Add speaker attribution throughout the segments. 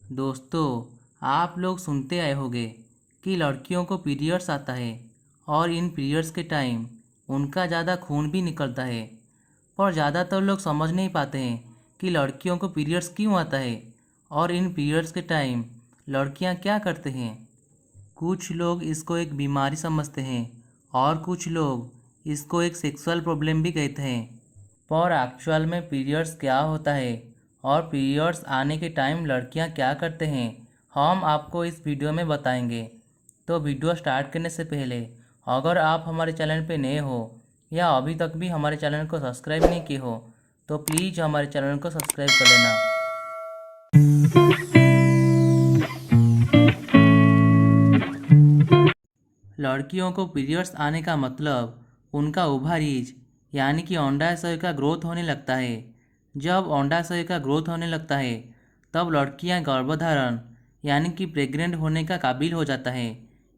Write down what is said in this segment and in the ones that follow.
Speaker 1: दोस्तों, आप लोग सुनते आए होंगे कि लड़कियों को पीरियड्स आता है और इन पीरियड्स के टाइम उनका ज़्यादा खून भी निकलता है। पर ज़्यादातर लोग समझ नहीं पाते हैं कि लड़कियों को पीरियड्स क्यों आता है और इन पीरियड्स के टाइम लड़कियां क्या करते हैं। कुछ लोग इसको एक बीमारी समझते हैं और कुछ लोग इसको एक सेक्सुअल प्रॉब्लम भी कहते हैं। पर एक्चुअल में पीरियड्स क्या होता है और पीरियड्स आने के टाइम लड़कियां क्या करते हैं, हम आपको इस वीडियो में बताएंगे। तो वीडियो स्टार्ट करने से पहले अगर आप हमारे चैनल पे नए हो या अभी तक भी हमारे चैनल को सब्सक्राइब नहीं किए हो तो प्लीज़ हमारे चैनल को सब्सक्राइब कर लेना। लड़कियों को पीरियड्स आने का मतलब उनका ओवरीज यानी कि अंडाशय का ग्रोथ होने लगता है। जब अंडाशय का ग्रोथ होने लगता है तब लड़कियां गर्भधारण यानी कि प्रेग्नेंट होने का काबिल हो जाता है।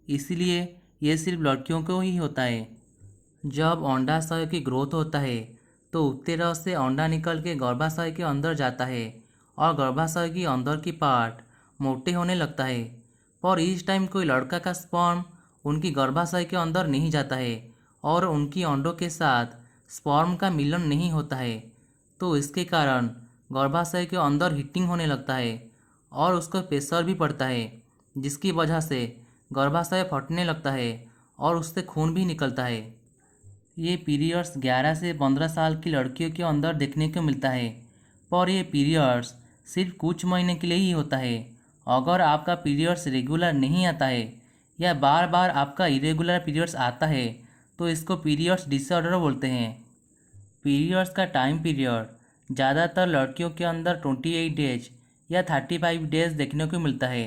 Speaker 1: इसलिए ये सिर्फ लड़कियों को ही होता है। जब अंडाशय की ग्रोथ होता है तो उत्तेरक से अंडा निकल के गर्भाशय के अंदर जाता है और गर्भाशय की अंदर की पार्ट मोटे होने लगता है। पर इस टाइम कोई लड़का का स्पर्म उनकी गर्भाशय के अंदर नहीं जाता है और उनकी अंडों के साथ स्पर्म का मिलन नहीं होता है। तो इसके कारण गर्भाशय के अंदर हीटिंग होने लगता है और उसको प्रेशर भी पड़ता है, जिसकी वजह से गर्भाशय फटने लगता है और उससे खून भी निकलता है। ये पीरियड्स 11 से 15 साल की लड़कियों के अंदर देखने को मिलता है। पर ये पीरियड्स सिर्फ कुछ महीने के लिए ही होता है। अगर आपका पीरियड्स रेगुलर नहीं आता है या बार बार आपका इरेगुलर पीरियड्स आता है तो इसको पीरियड्स डिसऑर्डर बोलते हैं। पीरियड्स का टाइम पीरियड ज़्यादातर लड़कियों के अंदर 28 डेज या 35 डेज देखने को मिलता है।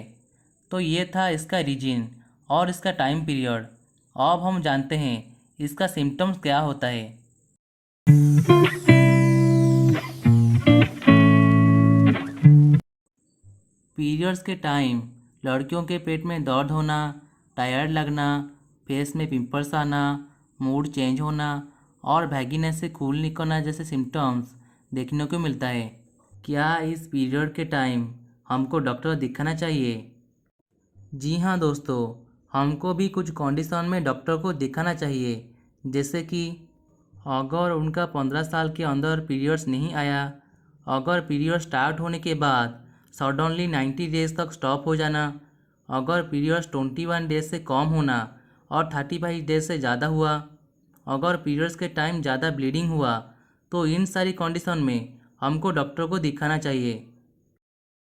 Speaker 1: तो ये था इसका रीजन और इसका टाइम पीरियड। अब हम जानते हैं इसका सिम्टम्स क्या होता है। पीरियड्स के टाइम लड़कियों के पेट में दर्द होना, टायर्ड लगना, फेस में पिंपल्स आना, मूड चेंज होना और वैगिना से खून निकलना जैसे सिम्टम्स देखने को मिलता है। क्या इस पीरियड के टाइम हमको डॉक्टर दिखाना चाहिए? जी हाँ दोस्तों, हमको भी कुछ कंडीशन में डॉक्टर को दिखाना चाहिए। जैसे कि अगर उनका 15 साल के अंदर पीरियड्स नहीं आया, अगर पीरियड स्टार्ट होने के बाद सडनली 90 डेज तक स्टॉप हो जाना, अगर पीरियड्स 21 डेज से कम होना और 35 डेज से ज़्यादा हुआ, अगर पीरियड्स के टाइम ज़्यादा ब्लीडिंग हुआ, तो इन सारी कंडीशन में हमको डॉक्टर को दिखाना चाहिए।